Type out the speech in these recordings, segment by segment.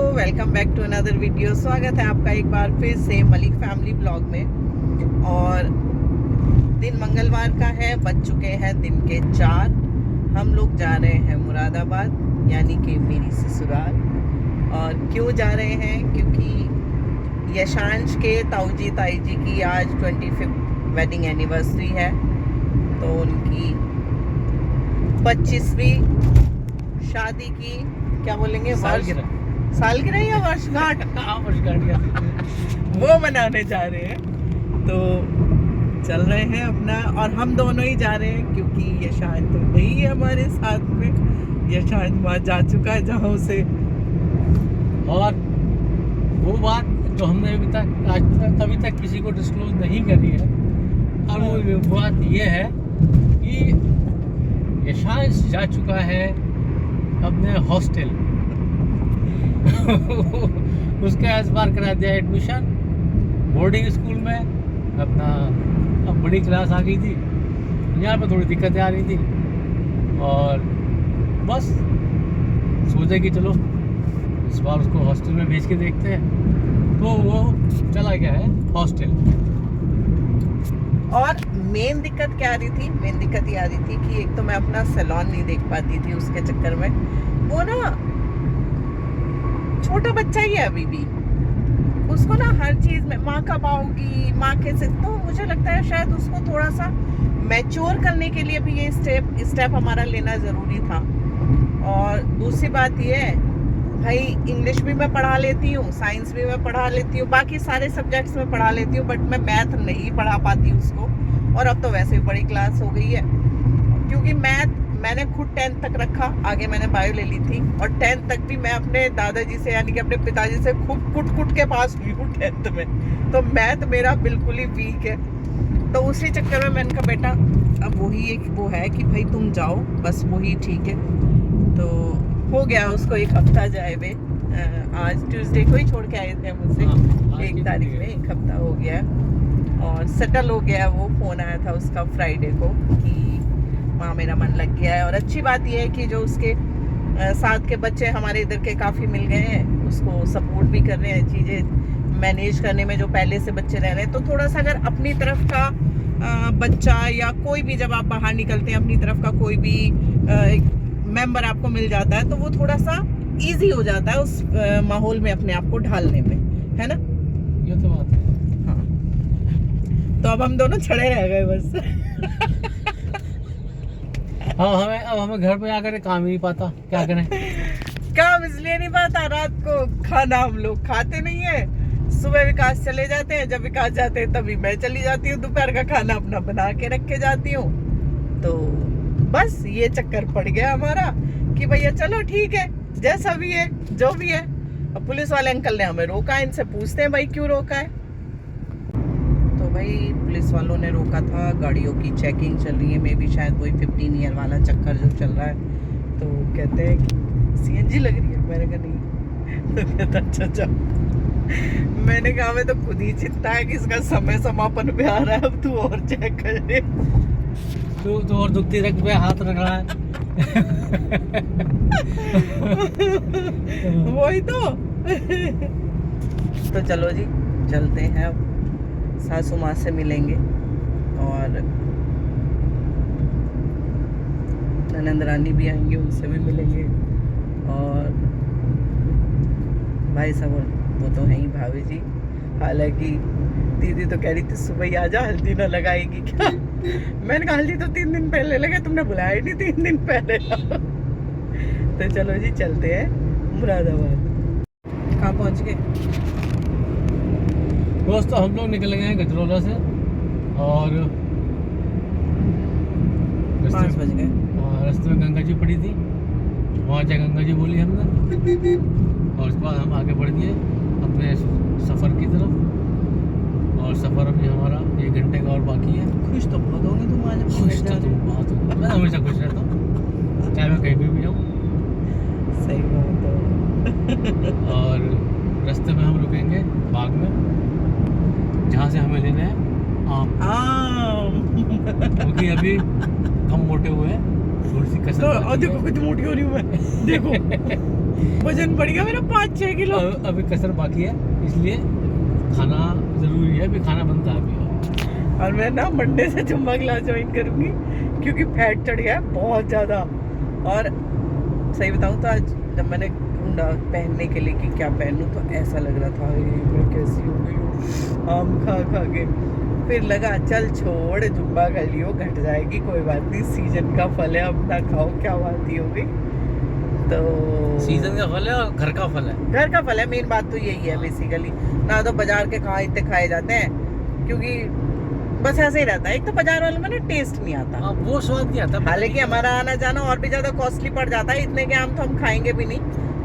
Welcome back to another video. स्वागत है आपका एक बार फिर से मलिक फैमिली ब्लॉग में। और दिन मंगलवार का है, बज चुके हैं दिन के 4। हम लोग जा रहे हैं मुरादाबाद, यानी कि मेरी ससुराल। और क्यों जा रहे हैं? क्योंकि यशांश के ताऊजी ताई जी की आज 25th वेडिंग एनिवर्सरी है, तो उनकी 25वीं शादी की क्या बोलेंगे, सालगिरह या वर्षगांठ वो मनाने जा रहे हैं। तो चल रहे हैं अपना, और हम दोनों ही जा रहे हैं क्योंकि यशांश तो नहीं है हमारे साथ में। यशांश वहाँ जा चुका है जहाँ उसे, और वो बात जो हमने अभी तक किसी को डिस्क्लोज नहीं करी है, और वो बात ये है कि यशांश जा चुका है अपने हॉस्टल उसके आस पार करा दिया एडमिशन बोर्डिंग स्कूल में अपना। अब बड़ी क्लास आ गई थी, यहाँ पे थोड़ी दिक्कतें आ रही थी, और बस सोचे कि चलो इस बार उसको हॉस्टल में भेज के देखते हैं, तो वो चला गया है हॉस्टल। और मेन दिक्कत क्या आ रही थी? मेन दिक्कत ये आ रही थी कि एक तो मैं अपना सैलून नहीं देख पाती थी उसके चक्कर में। वो ना छोटा बच्चा ही है अभी भी, उसको ना हर चीज में माँ कब आओगी, माँ कैसे, तो मुझे लगता है शायद उसको थोड़ा सा मैच्योर करने के लिए भी ये स्टेप हमारा लेना जरूरी था। और दूसरी बात ये है, भाई इंग्लिश भी मैं पढ़ा लेती हूँ, साइंस भी मैं पढ़ा लेती हूँ, बाकी सारे सब्जेक्ट्स में पढ़ा लेती हूँ, बट मैं मैथ नहीं पढ़ा पाती उसको। और अब तो वैसे भी बड़ी क्लास हो गई है, क्योंकि मैथ मैंने खुद 10th तक रखा, आगे मैंने बायो ले ली थी, और 10th तक भी मैं अपने दादाजी से यानी कि अपने पिताजी से खूब कुट के पास हुई हूँ 10th में। तो मैथ मेरा बिल्कुल ही वीक है। तो उसी चक्कर में मैंने कहा बेटा अब वही एक वो है कि भाई तुम जाओ, बस वही ठीक है। तो हो गया उसको 1 हफ्ता जाए हुए, आज ट्यूसडे को ही छोड़ के आए थे मुझसे, 1 तारीख में 1 हफ्ता हो गया और सेटल हो गया। वो फोन आया था उसका फ्राइडे को कि माँ मेरा मन लग गया है। और अच्छी बात यह है कि जो उसके साथ के बच्चे हमारे इधर के काफ़ी मिल गए हैं, उसको सपोर्ट भी कर रहे हैं चीज़ें मैनेज करने में, जो पहले से बच्चे रह रहे हैं। तो थोड़ा सा अगर अपनी तरफ का बच्चा या कोई भी, जब आप बाहर निकलते हैं अपनी तरफ का कोई भी मेंबर आपको मिल जाता है, तो वो थोड़ा सा इजी हो जाता है उस माहौल में अपने आप को ढालने में, है ना? ये तो बात है। हाँ, तो अब हम दोनों छड़े रह गए बस। अब हमें घर पे आकर काम ही नहीं पाता, क्या करें। काम इसलिए नहीं पाता, रात को खाना हम लोग खाते नहीं है। सुबह विकास चले जाते हैं, जब विकास जाते हैं तभी मैं चली जाती हूँ, दोपहर का खाना अपना बना के रख के जाती हूँ। तो बस ये चक्कर पड़ गया हमारा कि भैया चलो ठीक है, जैसा भी है जो भी है। अब पुलिस वाले अंकल ने हमें रोका, इनसे पूछते हैं भाई क्यों रोका है। तो भाई पुलिस वालों ने रोका था, गाड़ियों की चेकिंग चल रही है, मे भी शायद वही 15 ईयर वाला चक्कर जो चल रहा है। तो कहते हैं कि सीएनजी लग रही है, मैंने कहा नहीं। तो कहता अच्छा जाओ। मैंने कहा हमें तो खुद ही चिंता है कि इसका समय समापन पे आ रहा है, अब तू और चेक कर ले। तो और दुखती रख पे हाथ रख रहा है। वही तो चलो जी चलते हैं, अब सासू माँ से मिलेंगे और ननंद रानी भी आएंगे, उनसे भी मिलेंगे। और भाई साहब वो तो हैं ही भाभी जी। हालांकि दीदी तो कह रही थी सुबह ही आजा, हल्दी ना लगाएगी क्या? मैंने कहा हल्दी तो 3 दिन पहले लगे, तुमने बुलाया ही नहीं 3 दिन पहले। तो चलो जी चलते हैं मुरादाबाद। कहाँ पहुँच गए दोस्तों? हम लोग निकल गए हैं गजरोला से, और 5 बज गए। रास्ते में गंगा जी पड़ी थी, वहाँ जाकर गंगा जी बोली हमने, और उसके बाद हम आगे बढ़ गए अपने सफ़र की तरफ। और सफ़र अभी हमारा 1 घंटे का और बाकी है। खुश तो बहुत होंगे तुम आज? खुश तो तुम बहुत हो, मैं हमेशा खुश रहता हूँ, चाहे मैं कहीं भी जाऊँ। सही बात है। और रास्ते में हम रुकेंगे बाग में, जहाँ से हमें लेना है आम, क्योंकि अभी कम मोटे हुए हैं, थोड़ी सी कसर। और देखो कितनी मोटी हो रही हूँ मैं, देखो। वजन बढ़ गया मेरा 5-6 किलो। अभी कसर बाकी है, इसलिए खाना जरूरी है, अभी खाना बनता है अभी। और मैं ना मंडे से जुम्मा क्लास ज्वाइन करूंगी क्योंकि फैट चढ़ गया है बहुत ज़्यादा। और सही बताऊं तो आज जब मैंने ढूंढा पहनने के लिए कि क्या पहनूं तो ऐसा लग रहा था मैं कैसी हो गई हूँ आम खा खा के। फिर लगा चल छोड़, जुम्मा कर लियो, घट जाएगी कोई बात नहीं, सीजन का फल है, अपना खाओ, क्या बात ही हो गई। तो सीजन का फल है और घर का फल है। घर का फल है, मेन बात तो यही है बेसिकली। ना तो बाजार के कहाँ इतने खाए जाते हैं, क्योंकि बस ऐसे ही रहता है। एक तो बाजार वालों में ना टेस्ट नहीं आता, वो स्वाद नहीं आता। हालांकि हमारा आना जाना और भी ज्यादा कॉस्टली पड़ जाता है, इतने के आम तो हम खाएंगे भी नहीं,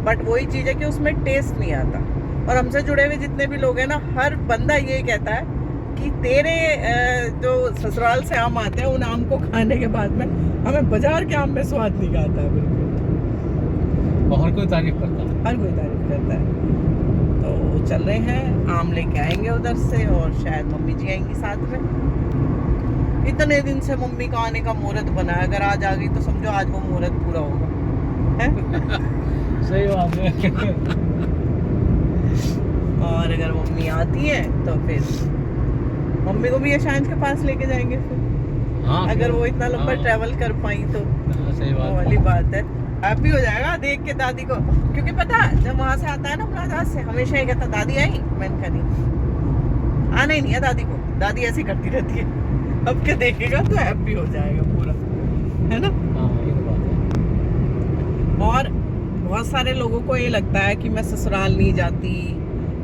बट वही चीज है कि उसमें टेस्ट नहीं आता। और हमसे जुड़े हुए जितने भी लोग हैं ना, हर बंदा यही कहता है कि तेरे जो ससुराल से आम आते हैं उन आम को खाने के बाद में हमें बाजार के आम में स्वाद नहीं आता है बिल्कुल। और कोई तारीफ करता है, हर कोई तारीफ करता है। तो चल रहे हैं, आम लेके आएंगे उधर से और शायद मम्मी जी आएंगी साथ में। इतने दिन से मम्मी का आने का मुहूर्त बना है, अगर आज आ गई तो समझो आज वो मुहूर्त पूरा होगा है? सही बात है। और अगर मम्मी आती है तो फिर मम्मी को भी यशांश के पास लेके जाएंगे फिर। हाँ, अगर वो इतना लंबा हाँ, ट्रैवल कर पाई तो सही वो बात वाली बात है। हैप्पी हो जाएगा देख के दादी को, क्योंकि पता जब वहां से आता है ना मुलाकात से हमेशा ये कहता दादी आई, मैंने कहा नहीं आना ही नहीं है दादी को, दादी ऐसी करती रहती है। अब क्या देखेगा तो हैप्पी हो जाएगा पूरा, है ना। हाँ, ये तो बात है। और बहुत सारे लोगों को ये लगता है कि मैं ससुराल नहीं जाती,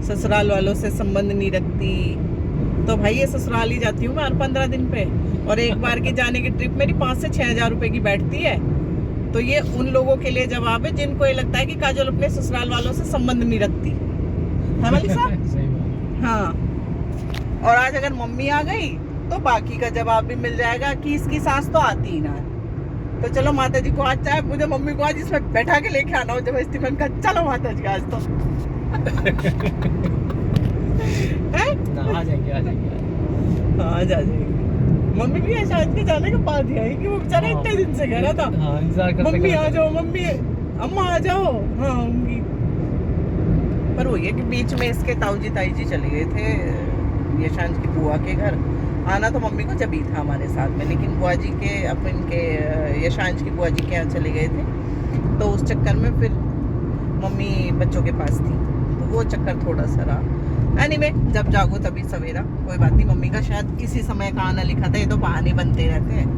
ससुराल वालों से संबंध नहीं रखती। तो भाई ये ससुराल ही जाती हूँ मैं हर 15 दिन पे, और एक बार की जाने की ट्रिप मेरी 5 से 6 हजार रुपए की बैठती है। तो ये उन लोगों के लिए जवाब है जिनको ये लगता है कि काजल अपने ससुराल वालों से संबंध नहीं रखती है मलिसा। सही बात। हाँ, और आज अगर मम्मी आ गई तो बाकी का जवाब भी मिल जाएगा कि इसकी सास तो आती ही ना है। तो चलो माता जी को आज, चाहे मुझे मम्मी को आज इसमें बैठा के लेके आना हो जबरदस्ती, मैंने कहा चलो माता जी आज तो आ जाएंगे, आ जाएंगे। हाँ, आ जाएंगे। मम्मी भी शायद के जाने के बाद ही आएगी, वो बेचारा इतने दिन से कह रहा था हाँ, इंतजार करते मम्मी आ जाओ, मम्मी अम्मा आ जाओ। हाँ आऊंगी, पर वो ये कि बीच में इसके ताऊजी ताई जी चले गए थे यशांश की बुआ के घर। आना तो मम्मी को जब ही था हमारे साथ में, लेकिन बुआ जी के अपन के यशांश की बुआ जी के यहाँ चले गए थे, तो उस चक्कर में फिर मम्मी बच्चों के पास थी, तो वो चक्कर थोड़ा सा रहा। एनीवे, जब जागो तभी सवेरा, कोई बात नहीं। मम्मी का शायद किसी समय का आना लिखा था, ये तो बहाने बनते रहते हैं।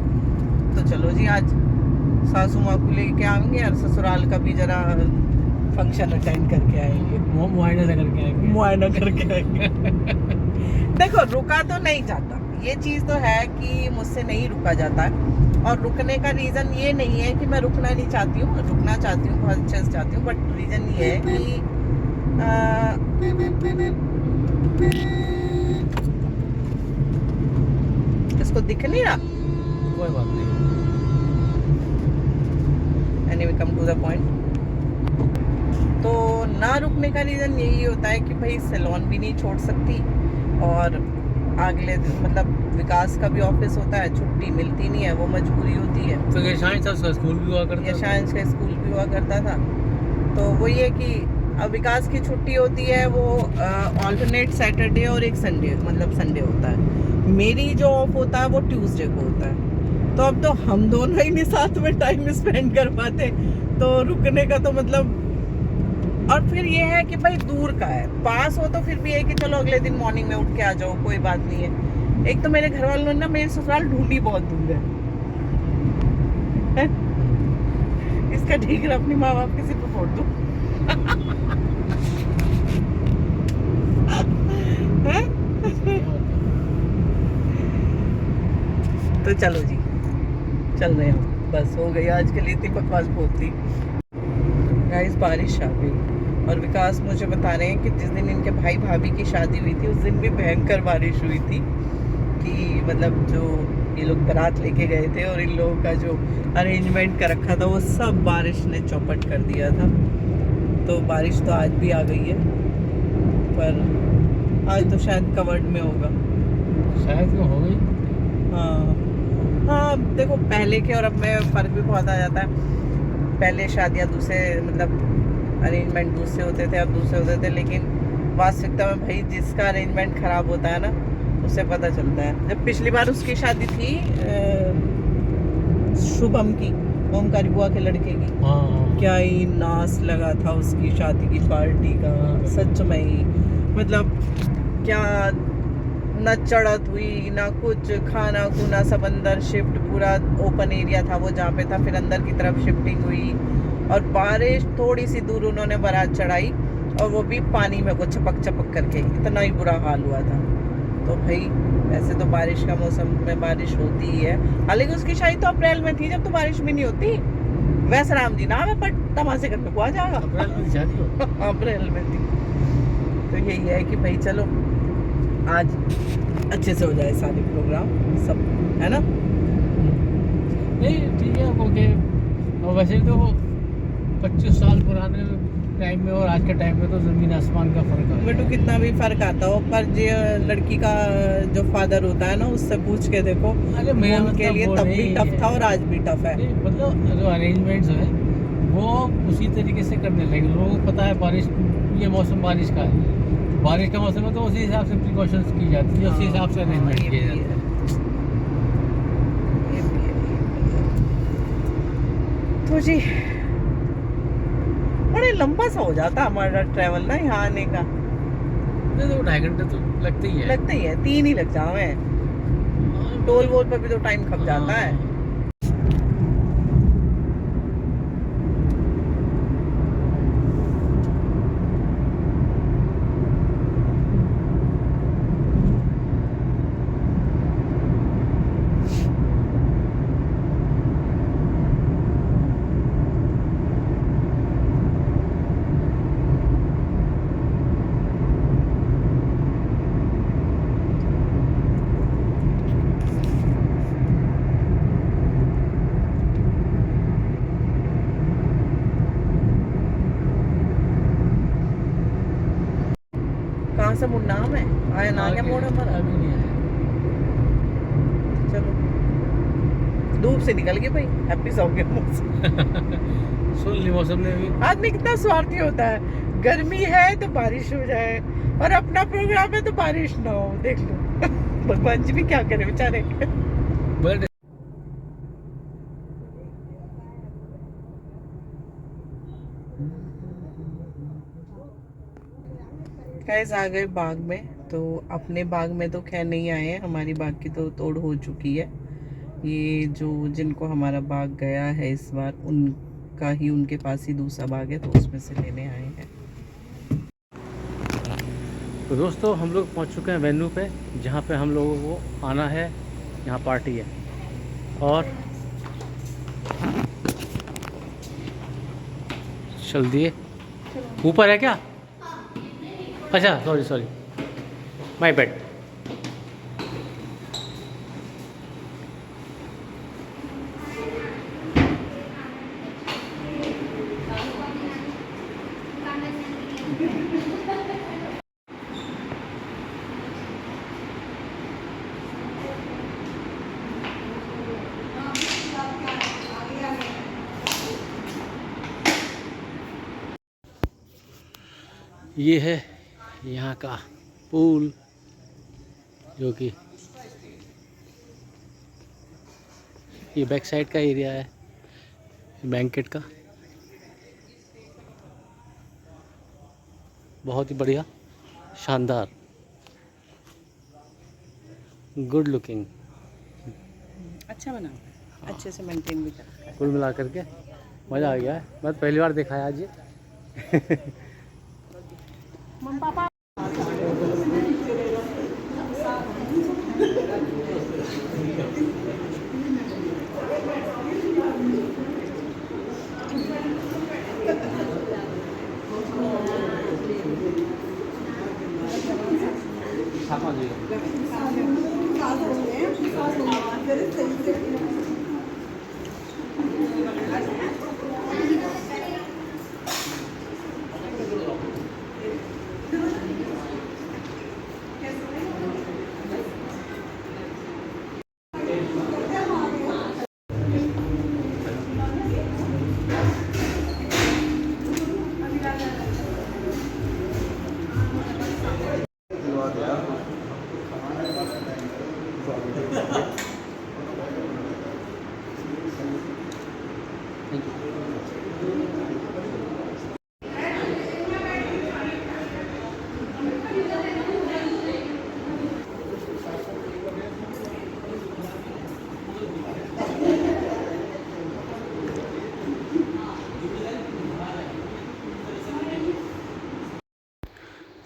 तो चलो जी, आज सासू माँ को लेके आएंगे और ससुराल का भी जरा फंक्शन अटेंड करके आएंगे, मुआयना करके आएंगे, मुआयना करके आएंगे। देखो, रुका तो नहीं जाता, ये चीज़ तो है कि मुझसे नहीं रुका जाता है। और रुकने का रीज़न ये नहीं है कि मैं रुकना नहीं चाहती हूँ, रुकना चाहती हूँ, बहुत अच्छे से चाहती हूँ, बट रीज़न ये है कि इसको दिख नहीं रहा, कोई बात नहीं। Anyway, come to the point. तो ना रुकने का रीज़न यही होता है कि भाई सैलून भी नहीं छोड़ सकती, और अगले दिन मतलब विकास का भी ऑफिस होता है, छुट्टी मिलती नहीं है, वो मजबूरी होती है। तो यशांश का स्कूल भी हुआ करता था, यशांश का स्कूल भी हुआ करता था। तो वो ये कि अब विकास की छुट्टी होती है वो ऑल्टरनेट सैटरडे और एक संडे, मतलब संडे होता है। मेरी जो ऑफ होता है वो ट्यूसडे को होता है। तो अब तो हम दोनों ही नहीं साथ में टाइम स्पेंड कर पाते, तो रुकने का तो मतलब। और फिर ये है कि भाई दूर का है, पास हो तो फिर भी है कि चलो अगले दिन मॉर्निंग में उठ के आ जाओ, कोई बात नहीं है। एक तो मेरे घर वालों ने ना मेरे ससुराल ढूंढी बहुत दूर है। इसका ठीक है, अपनी माँ बाप के सिर पे फोड़ दो। तो चलो जी, चल रहे हो, बस हो गई आज के लिए, इतनी बकवास बहुत थी। गाइस, बारिश आ गई और विकास मुझे बता रहे हैं कि जिस दिन इनके भाई भाभी की शादी हुई थी उस दिन भी भयंकर बारिश हुई थी, कि मतलब जो ये लोग बारात लेके गए थे और इन लोगों का जो अरेंजमेंट कर रखा था वो सब बारिश ने चौपट कर दिया था। तो बारिश तो आज भी आ गई है, पर आज तो शायद कवर्ड में होगा, शायद वो हो गई। हाँ हाँ, देखो पहले के और अब में फ़र्क भी बहुत आ जाता है। पहले शादियाँ दूसरे मतलब अरेंजमेंट दूसरे होते थे, अब दूसरे होते थे, लेकिन वास्तविकता में भाई जिसका अरेंजमेंट खराब होता है ना, उससे पता चलता है। जब पिछली बार उसकी शादी थी शुभम की, ओमकारी बुआ के लड़के की, क्या ही नाच लगा था उसकी शादी की पार्टी का, सच में ही मतलब क्या ना चढ़त हुई ना कुछ, खाना खूना सब अंदर शिफ्ट, पूरा ओपन एरिया था वो जहाँ पे था, फिर अंदर की तरफ शिफ्टिंग हुई, और बारिश थोड़ी सी दूर उन्होंने बारात चढ़ाई, और वो भी पानी में को छपक छपक करके, इतना ही बुरा हाल हुआ था। तो भाई वैसे तो बारिश का मौसम में बारिश होती ही है, हालांकि उसकी शादी तो अप्रैल में थी, जब तो बारिश भी नहीं होती। वैसे राम जी नाम है पर तमाशे करने को आ जाएगा। अप्रैल में थी। तो यही है कि भाई चलो आज अच्छे से हो जाए सारे प्रोग्राम सब, है ना? नहीं ठीक है, ओके। और वैसे तो 25 साल पुराने टाइम में और आज के टाइम में तो ज़मीन आसमान का फ़र्क है बेटू, कितना भी फ़र्क आता हो, पर जो लड़की का जो फादर होता है ना, उससे पूछ के देखो, अरे मेरा उनके लिए तब भी टफ था और आज भी टफ है। मतलब जो अरेंजमेंट्स है वो उसी तरीके से करने लगे। लोगों को पता है बारिश, ये मौसम बारिश का है, बारिश का मौसम है तो उसी हिसाब से प्रिकॉशंस की जाती है, उसी हिसाब से अरेंजमेंट किए जाते हैं। तो जी बड़े लंबा सा हो जाता हमारा ट्रैवल ना यहाँ आने का। नहीं तो 2.5 घंटे तो लगते ही है। लगते ही है, 3 ही लग जावे। टोल वोल पर भी तो टाइम खप जाता है। कहाँ से मुड़ना है? आया ना क्या मोड़ हमारा? अभी नहीं आया। चलो धूप से निकल गए भाई, हैप्पी सो गए मौसम। सुन ली मौसम ने भी। आदमी कितना स्वार्थी होता है, गर्मी है तो बारिश हो जाए, और अपना प्रोग्राम है तो बारिश ना हो। देख लो भगवान जी भी क्या करे बेचारे। बट गाइस आ गए बाग में, तो अपने बाग में तो खैर नहीं आए हैं, हमारी बाग की तो तोड़ हो चुकी है। ये जो जिनको हमारा बाग गया है इस बार, उनका ही, उनके पास ही दूसरा बाग है, तो उसमें से लेने आए हैं। तो दोस्तों हम लोग पहुंच चुके हैं वेन्यू पे, जहां पे हम लोगों को आना है। यहाँ पार्टी है और चल दिए। ऊपर है क्या? अच्छा सॉरी माय बैड। ये है यहाँ का पूल, जो कि ये बैक साइड का एरिया है बैंकेट का। बहुत ही बढ़िया, शानदार, गुड लुकिंग, अच्छा बना, अच्छे से मेंटेन भी कर। कुल मिला करके मज़ा आ गया है। मैं तो पहली बार देखा है आज ये। पापा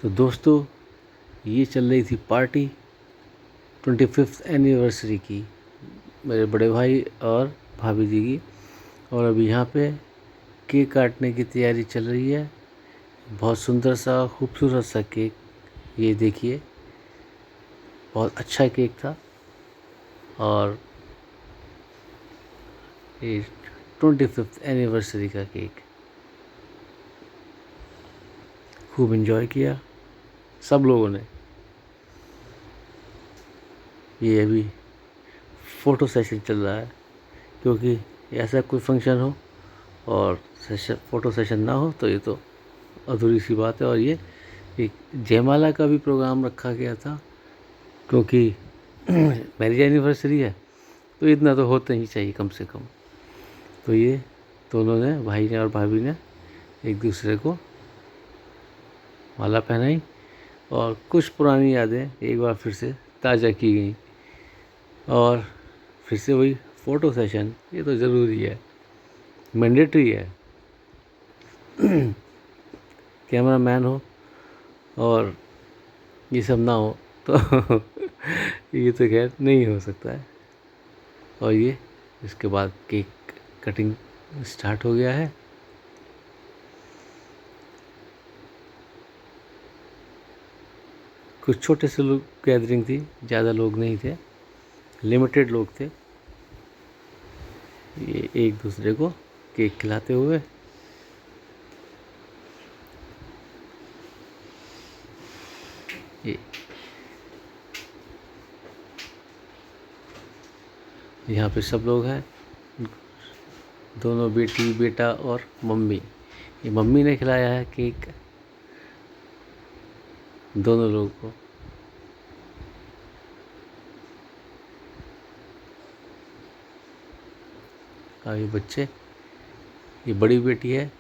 तो दोस्तों ये चल रही थी पार्टी 25th एनिवर्सरी की मेरे बड़े भाई और भाभी जी की। और अभी यहाँ पे केक काटने की तैयारी चल रही है। बहुत सुंदर सा खूबसूरत सा केक, ये देखिए, बहुत अच्छा केक था। और ये 25th एनिवर्सरी का केक, खूब एंजॉय किया सब लोगों ने। ये अभी फ़ोटो सेशन चल रहा है, क्योंकि ऐसा कोई फंक्शन हो और फ़ोटो सेशन ना हो तो ये तो अधूरी सी बात है। और ये एक जयमाला का भी प्रोग्राम रखा गया था, क्योंकि मैरिज एनिवर्सरी है तो इतना तो होता ही चाहिए कम से कम। तो ये दोनों ने, भाई ने और भाभी ने, एक दूसरे को माला पहनाई और कुछ पुरानी यादें एक बार फिर से ताज़ा की गई। और फिर से वही फ़ोटो सेशन, ये तो ज़रूरी है, मैंडेटरी है। कैमरा मैन हो और ये सब ना हो तो ये तो खैर नहीं हो सकता है। और ये इसके बाद केक कटिंग स्टार्ट हो गया है। कुछ छोटे से लोग गैदरिंग थी, ज़्यादा लोग नहीं थे, लिमिटेड लोग थे। ये एक दूसरे को केक खिलाते हुए ये यहाँ पे सब लोग हैं, दोनों बेटी बेटा और मम्मी। ये मम्मी ने खिलाया है केक दोनों लोगों को। और ये बच्चे, ये बड़ी बेटी है,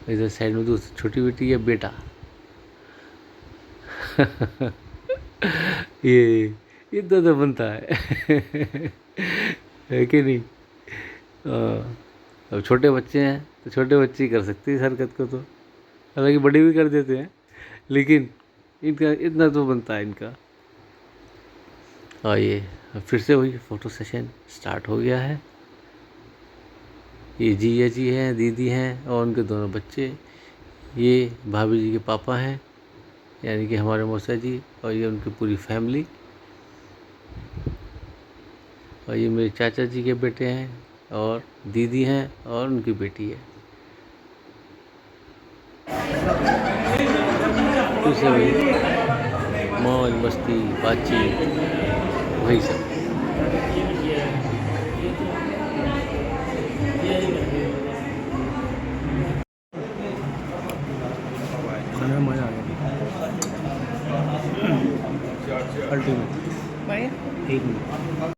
इधर साइड में दूसरी छोटी बेटी है, बेटा। ये इतना तो बनता है है कि नहीं? अब छोटे बच्चे हैं तो छोटे बच्चे ही कर सकते हैं इस हरकत को, तो हालांकि बड़े भी कर देते हैं, लेकिन इनका इतना तो बनता है इनका। और ये फिर से वही फ़ोटो सेशन स्टार्ट हो गया है। ये जीजा जी हैं, दीदी हैं और उनके दोनों बच्चे। ये भाभी जी के पापा हैं, यानी कि हमारे मौसा जी, और ये उनकी पूरी फैमिली। और ये मेरे चाचा जी के बेटे हैं और दीदी हैं और उनकी बेटी है। फिर से वही मौज मस्ती बातचीत, वही सब। खाने में मज़ा आ गया, अल्टीमेट। बढ़िया। एक मिनट।